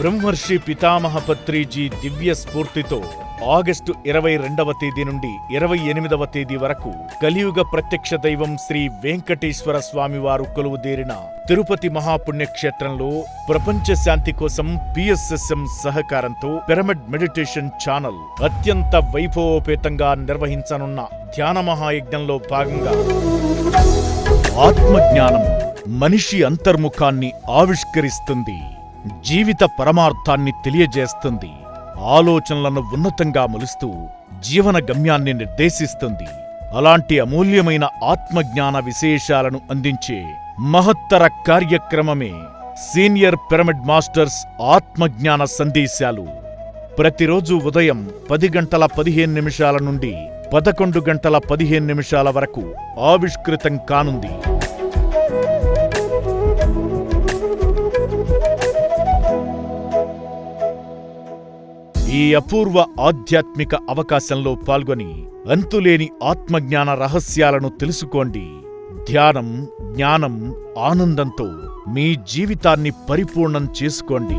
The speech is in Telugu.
బ్రహ్మర్షి పితామహ పత్రిజీ దివ్య స్ఫూర్తితో ఆగస్టు 22వ తేదీ నుండి 28వ తేదీ వరకు కలియుగ ప్రత్యక్ష దైవం శ్రీ వెంకటేశ్వర స్వామివారు కొలువుదేరిన తిరుపతి మహాపుణ్యక్షేత్రంలో ప్రపంచ శాంతి కోసం PSSM సహకారంతో పిరమిడ్ మెడిటేషన్ ఛానల్ అత్యంత వైభవోపేతంగా నిర్వహించనున్న ధ్యాన మహాయజ్ఞంలో భాగంగా ఆత్మజ్ఞానం మనిషి అంతర్ముఖాన్ని ఆవిష్కరిస్తుంది, జీవిత పరమార్థాన్ని తెలియజేస్తుంది, ఆలోచనలను ఉన్నతంగా మలుస్తూ జీవన గమ్యాన్ని నిర్దేశిస్తుంది. అలాంటి అమూల్యమైన ఆత్మజ్ఞాన విశేషాలను అందించే మహత్తర కార్యక్రమమే సీనియర్ పిరమిడ్ మాస్టర్స్ ఆత్మజ్ఞాన సందేశాలు. ప్రతిరోజు ఉదయం 10:15 నుండి 11:15 వరకు ఆవిష్కృతం కానుంది. ఈ అపూర్వ ఆధ్యాత్మిక అవకాశంలో పాల్గొని అంతులేని ఆత్మజ్ఞాన రహస్యాలను తెలుసుకోండి. ధ్యానం, జ్ఞానం, ఆనందంతో మీ జీవితాన్ని పరిపూర్ణం చేసుకోండి.